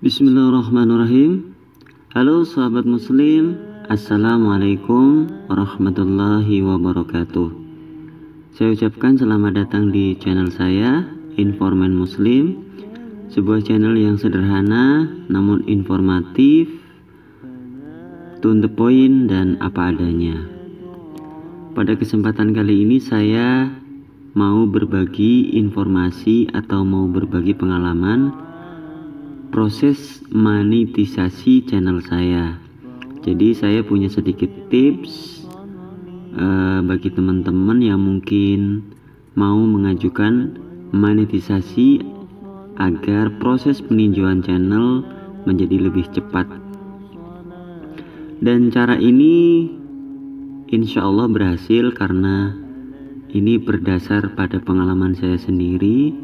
Bismillahirrahmanirrahim. Halo sahabat muslim, Assalamualaikum warahmatullahi wabarakatuh. Saya ucapkan selamat datang di channel saya, Informan Muslim, sebuah channel yang sederhana namun informatif, to the point dan apa adanya. Pada kesempatan kali ini saya mau berbagi informasi atau mau berbagi pengalaman proses monetisasi channel saya. Jadi saya punya sedikit tips bagi teman-teman yang mungkin mau mengajukan monetisasi agar proses peninjauan channel menjadi lebih cepat. Dan cara ini insya Allah berhasil karena ini berdasar pada pengalaman saya sendiri.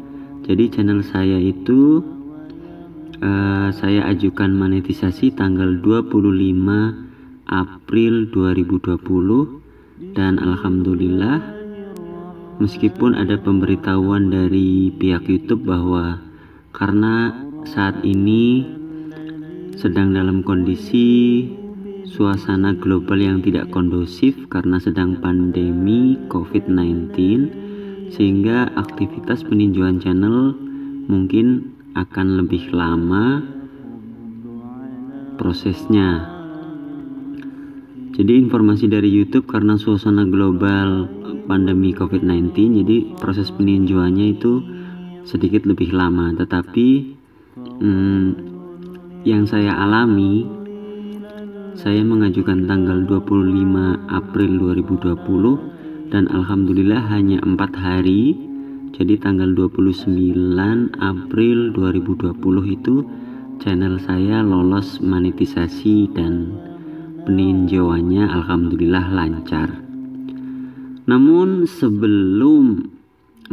Jadi channel saya itu saya ajukan monetisasi tanggal 25 April 2020 dan alhamdulillah meskipun ada pemberitahuan dari pihak YouTube bahwa karena saat ini sedang dalam kondisi suasana global yang tidak kondusif karena sedang pandemi COVID-19, sehingga aktivitas peninjauan channel mungkin akan lebih lama prosesnya. Jadi informasi dari YouTube karena suasana global pandemi COVID-19, jadi proses peninjauannya itu sedikit lebih lama. Tetapi yang saya alami, saya mengajukan tanggal 25 April 2020 dan alhamdulillah hanya 4 hari. Jadi tanggal 29 April 2020 itu channel saya lolos monetisasi dan peninjauannya alhamdulillah lancar. Namun sebelum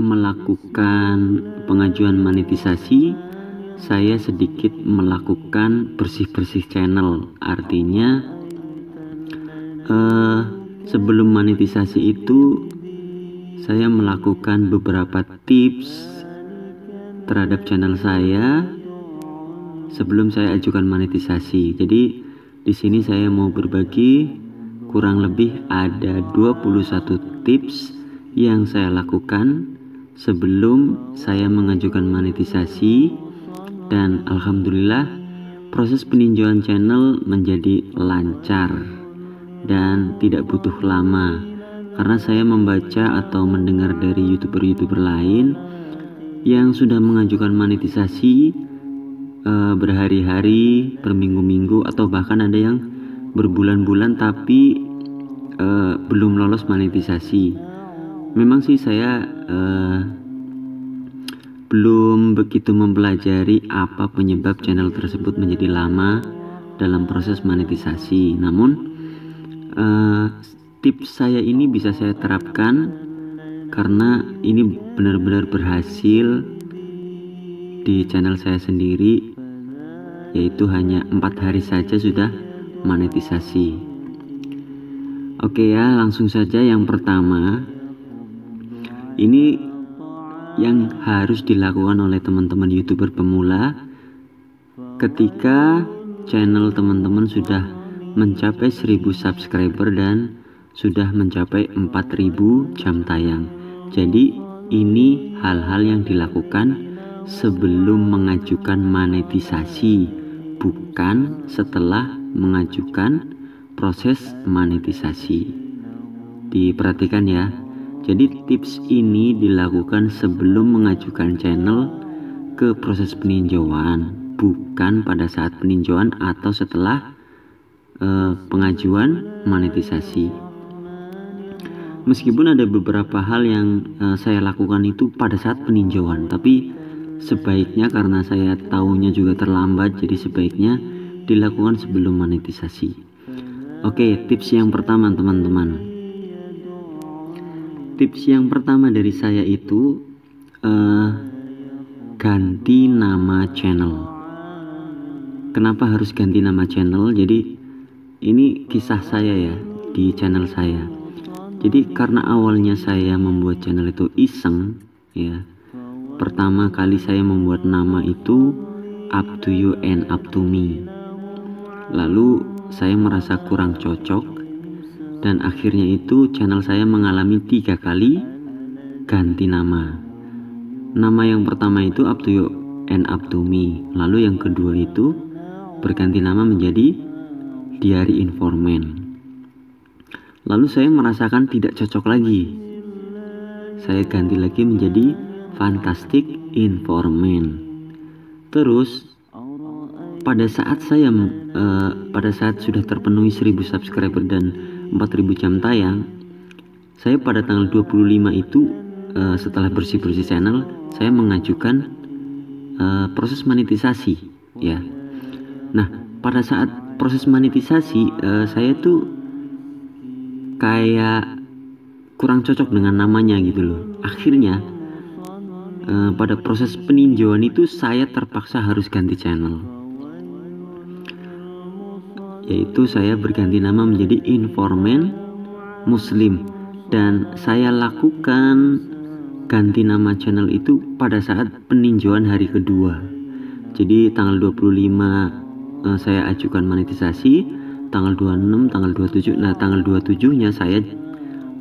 melakukan pengajuan monetisasi, saya sedikit melakukan bersih-bersih channel. Artinya sebelum monetisasi itu saya melakukan beberapa tips terhadap channel saya sebelum saya ajukan monetisasi. Jadi di sini saya mau berbagi kurang lebih ada 21 tips yang saya lakukan sebelum saya mengajukan monetisasi, dan alhamdulillah proses peninjauan channel menjadi lancar dan tidak butuh lama. Karena saya membaca atau mendengar dari YouTuber lain yang sudah mengajukan monetisasi berhari-hari, berminggu-minggu, atau bahkan ada yang berbulan-bulan tapi belum lolos monetisasi. Memang sih saya belum begitu mempelajari apa penyebab channel tersebut menjadi lama dalam proses monetisasi. Namun tips saya ini bisa saya terapkan karena ini benar-benar berhasil di channel saya sendiri, yaitu hanya 4 hari saja sudah monetisasi. Oke ya, langsung saja yang pertama. Ini yang harus dilakukan oleh teman-teman YouTuber pemula ketika channel teman-teman sudah mencapai 1000 subscriber dan sudah mencapai 4000 jam tayang. Jadi ini hal-hal yang dilakukan sebelum mengajukan monetisasi, bukan setelah mengajukan proses monetisasi. Diperhatikan ya. Jadi tips ini dilakukan sebelum mengajukan channel ke proses peninjauan, bukan pada saat peninjauan atau setelah pengajuan monetisasi. Meskipun ada beberapa hal yang saya lakukan itu pada saat peninjauan, tapi sebaiknya karena saya tahunya juga terlambat, jadi sebaiknya dilakukan sebelum monetisasi. Oke, tips yang pertama teman-teman. Tips yang pertama dari saya itu ganti nama channel. Kenapa harus ganti nama channel? Jadi ini kisah saya ya di channel saya. Jadi karena awalnya saya membuat channel itu iseng ya. Pertama kali saya membuat nama itu up to you and up to me. Lalu saya merasa kurang cocok, dan akhirnya itu channel saya mengalami 3 kali ganti nama. Nama yang pertama itu up to you and up to me, lalu yang kedua itu berganti nama menjadi Diari Informan. Lalu saya merasakan tidak cocok lagi. Saya ganti lagi menjadi Fantastic Informan. Terus pada saat sudah terpenuhi 1000 subscriber dan 4000 jam tayang, saya pada tanggal 25 itu setelah bersih-bersih channel, saya mengajukan proses monetisasi ya. Nah, pada saat proses monetisasi saya tuh kayak kurang cocok dengan namanya gitu loh. Akhirnya pada proses peninjauan itu saya terpaksa harus ganti channel, yaitu saya berganti nama menjadi Informan Muslim. Dan saya lakukan ganti nama channel itu pada saat peninjauan hari kedua. Jadi tanggal 25 saya ajukan monetisasi, tanggal 26, tanggal 27. Nah, tanggal 27-nya saya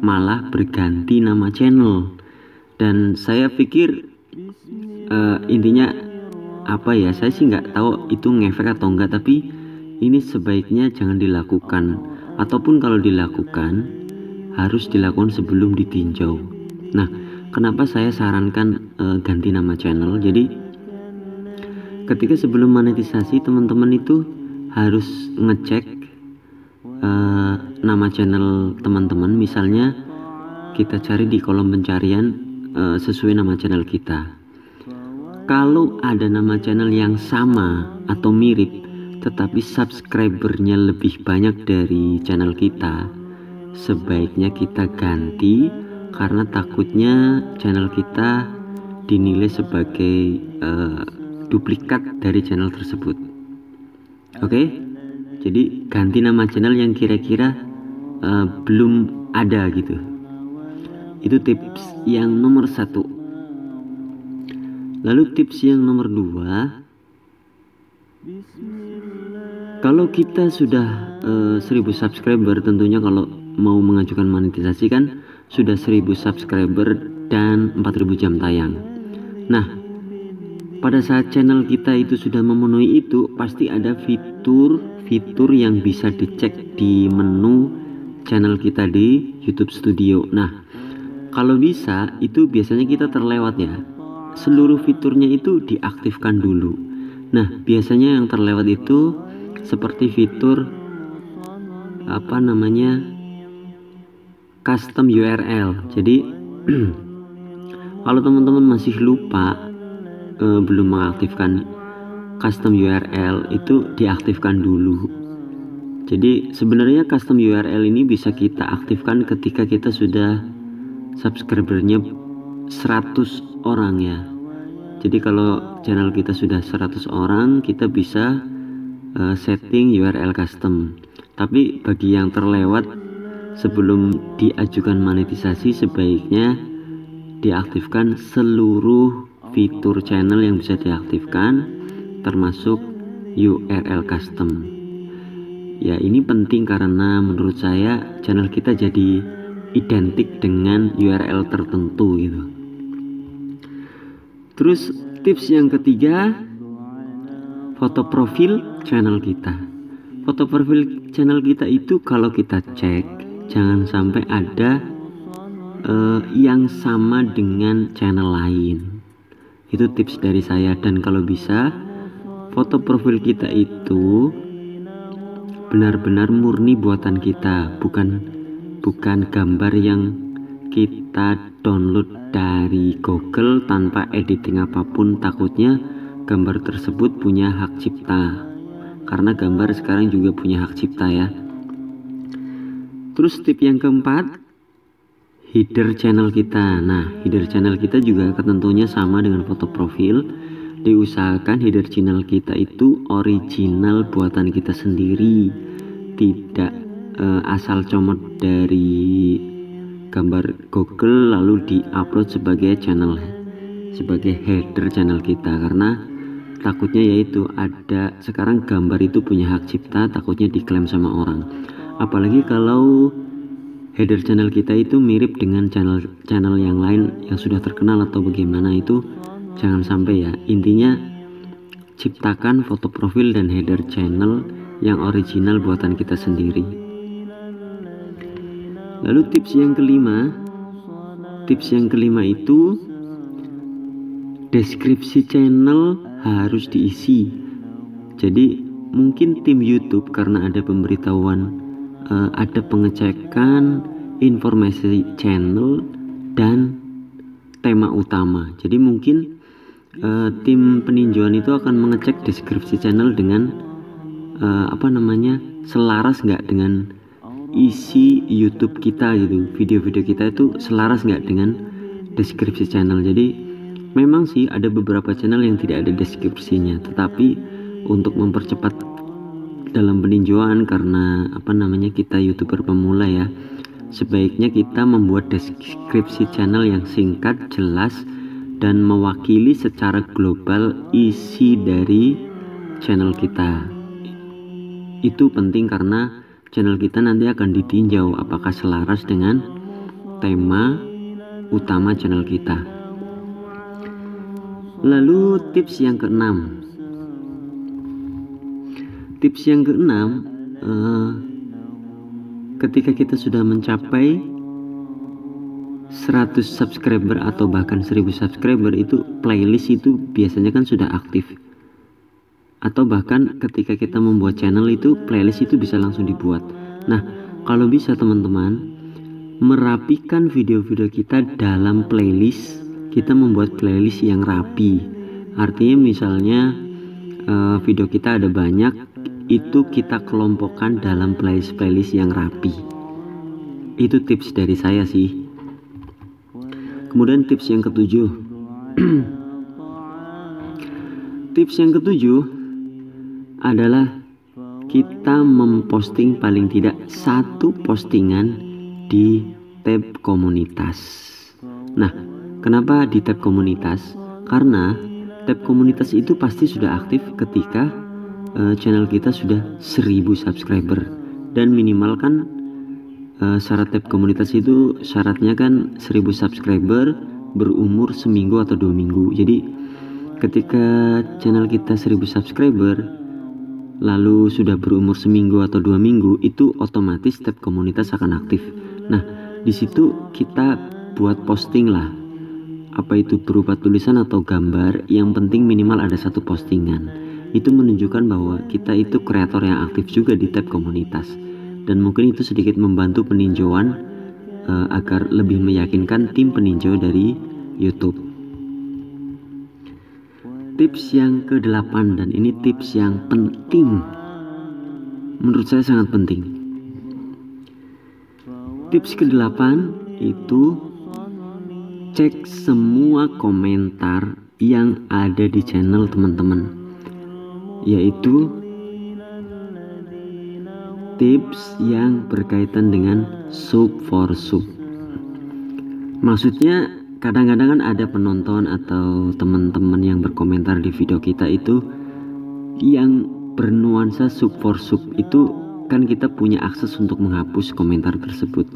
malah berganti nama channel. Dan saya pikir intinya apa ya, saya sih nggak tahu itu ngefek atau enggak, tapi ini sebaiknya jangan dilakukan, ataupun kalau dilakukan harus dilakukan sebelum ditinjau. Nah, kenapa saya sarankan ganti nama channel? Jadi ketika sebelum monetisasi, teman-teman itu harus ngecek nama channel teman-teman. Misalnya kita cari di kolom pencarian sesuai nama channel kita. Kalau ada nama channel yang sama atau mirip tetapi subscribernya lebih banyak dari channel kita, sebaiknya kita ganti, karena takutnya channel kita dinilai sebagai duplikat dari channel tersebut. Oke? Jadi ganti nama channel yang kira-kira belum ada gitu. Itu tips yang nomor 1. Lalu tips yang nomor 2, kalau kita sudah 1000 subscriber, tentunya kalau mau mengajukan monetisasi kan sudah 1000 subscriber dan 4000 jam tayang. Nah, pada saat channel kita itu sudah memenuhi itu, pasti ada fitur yang bisa dicek di menu channel kita di YouTube Studio. Nah, kalau bisa itu biasanya kita terlewat ya, seluruh fiturnya itu diaktifkan dulu. Nah, biasanya yang terlewat itu seperti fitur custom URL. Jadi kalau teman-teman masih lupa belum mengaktifkan custom URL, itu diaktifkan dulu. Jadi sebenarnya custom URL ini bisa kita aktifkan ketika kita sudah subscribernya 100 orang ya. Jadi kalau channel kita sudah 100 orang, kita bisa setting URL custom. Tapi bagi yang terlewat sebelum diajukan monetisasi, sebaiknya diaktifkan seluruh fitur channel yang bisa diaktifkan, termasuk URL custom. Ya, ini penting karena menurut saya channel kita jadi identik dengan URL tertentu gitu. Terus tips yang ketiga, foto profil channel kita. Foto profil channel kita itu kalau kita cek, jangan sampai ada yang sama dengan channel lain. Itu tips dari saya. Dan kalau bisa, foto profil kita itu benar-benar murni buatan kita, bukan gambar yang kita download dari Google tanpa editing apapun. Takutnya gambar tersebut punya hak cipta, karena gambar sekarang juga punya hak cipta ya. Terus tip yang keempat, header channel kita. Nah, header channel kita juga ketentunya sama dengan foto profil. Diusahakan header channel kita itu original buatan kita sendiri, tidak asal comot dari gambar Google lalu diupload sebagai header channel kita. Karena takutnya yaitu ada sekarang gambar itu punya hak cipta, takutnya diklaim sama orang. Apalagi kalau header channel kita itu mirip dengan channel yang lain yang sudah terkenal atau bagaimana, itu jangan sampai ya. Intinya ciptakan foto profil dan header channel yang original buatan kita sendiri. Lalu tips yang kelima itu deskripsi channel harus diisi. Jadi mungkin tim YouTube karena ada pemberitahuan, ada pengecekan informasi channel dan tema utama. Jadi mungkin tim peninjauan itu akan mengecek deskripsi channel dengan selaras nggak dengan isi YouTube kita gitu. Video-video kita itu selaras nggak dengan deskripsi channel. Jadi memang sih ada beberapa channel yang tidak ada deskripsinya, tetapi untuk mempercepat dalam peninjauan karena kita YouTuber pemula ya, sebaiknya kita membuat deskripsi channel yang singkat, jelas, dan mewakili secara global isi dari channel kita. Itu penting karena channel kita nanti akan ditinjau apakah selaras dengan tema utama channel kita. Lalu tips yang keenam, ketika kita sudah mencapai 100 subscriber atau bahkan 1000 subscriber, itu playlist itu biasanya kan sudah aktif. Atau bahkan ketika kita membuat channel itu playlist itu bisa langsung dibuat. Nah, kalau bisa teman-teman merapikan video-video kita dalam playlist, kita membuat playlist yang rapi. Artinya misalnya video kita ada banyak, itu kita kelompokkan dalam playlist yang rapi. Itu tips dari saya sih. Kemudian tips yang ketujuh adalah kita memposting paling tidak satu postingan di tab komunitas. Nah, kenapa di tab komunitas? Karena tab komunitas itu pasti sudah aktif ketika channel kita sudah 1000 subscriber. Dan minimal kan syarat tab komunitas itu syaratnya kan 1000 subscriber berumur seminggu atau 2 minggu. Jadi ketika channel kita 1000 subscriber lalu sudah berumur seminggu atau 2 minggu, itu otomatis tab komunitas akan aktif. Nah, di situ kita buat posting lah, apa itu berupa tulisan atau gambar, yang penting minimal ada satu postingan. Itu menunjukkan bahwa kita itu kreator yang aktif juga di tab komunitas, dan mungkin itu sedikit membantu peninjauan agar lebih meyakinkan tim peninjau dari YouTube. Tips yang ke-8, dan ini tips yang penting, menurut saya sangat penting. Tips ke-8 itu cek semua komentar yang ada di channel teman-teman, yaitu tips yang berkaitan dengan sub for sub. Maksudnya kadang-kadang kan ada penonton atau teman-teman yang berkomentar di video kita itu yang bernuansa sub for sub, itu kan kita punya akses untuk menghapus komentar tersebut.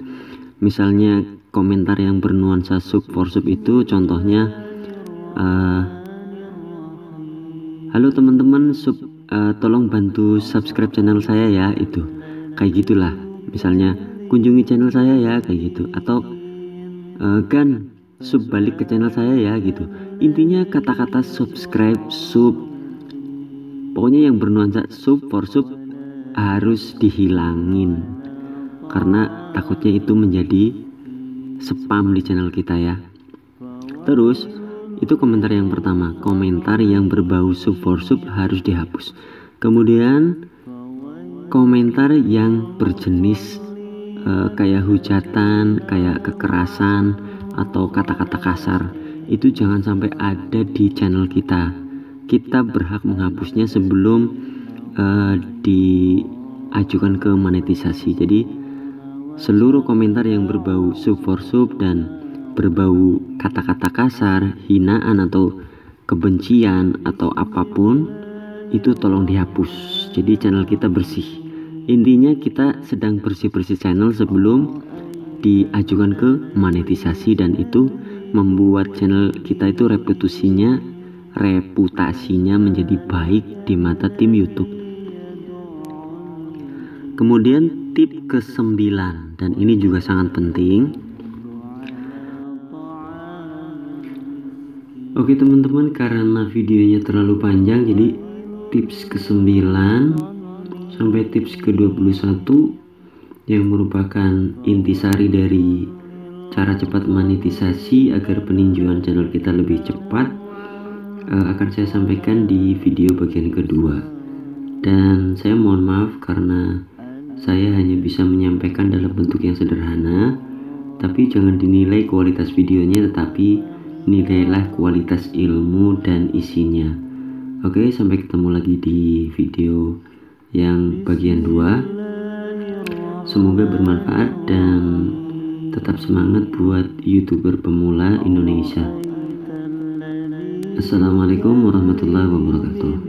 Misalnya komentar yang bernuansa sub for sub itu contohnya halo teman-teman, tolong bantu subscribe channel saya ya, itu kayak gitulah. Misalnya kunjungi channel saya ya, kayak gitu. Atau kan sub balik ke channel saya ya, gitu. Intinya kata-kata subscribe, sub, pokoknya yang bernuansa sub for sub harus dihilangin, karena takutnya itu menjadi spam di channel kita ya. Terus itu komentar yang pertama, komentar yang berbau sub for sub harus dihapus. Kemudian komentar yang berjenis kayak hujatan, kayak kekerasan atau kata-kata kasar, itu jangan sampai ada di channel kita. Kita berhak menghapusnya sebelum diajukan ke monetisasi. Jadi seluruh komentar yang berbau sub for sub dan berbau kata-kata kasar, hinaan atau kebencian atau apapun itu tolong dihapus. Jadi channel kita bersih. Intinya kita sedang bersih-bersih channel sebelum diajukan ke monetisasi, dan itu membuat channel kita itu reputasinya menjadi baik di mata tim YouTube. Kemudian tip ke-9, dan ini juga sangat penting. Oke teman-teman, karena videonya terlalu panjang, jadi tips ke-9 sampai tips ke-21 yang merupakan intisari dari cara cepat monetisasi agar peninjauan channel kita lebih cepat akan saya sampaikan di video bagian kedua. Dan saya mohon maaf karena saya hanya bisa menyampaikan dalam bentuk yang sederhana, tapi jangan dinilai kualitas videonya, tetapi nilailah kualitas ilmu dan isinya. Oke, sampai ketemu lagi di video yang bagian 2. Semoga bermanfaat dan tetap semangat buat YouTuber pemula Indonesia. Assalamualaikum warahmatullahi wabarakatuh.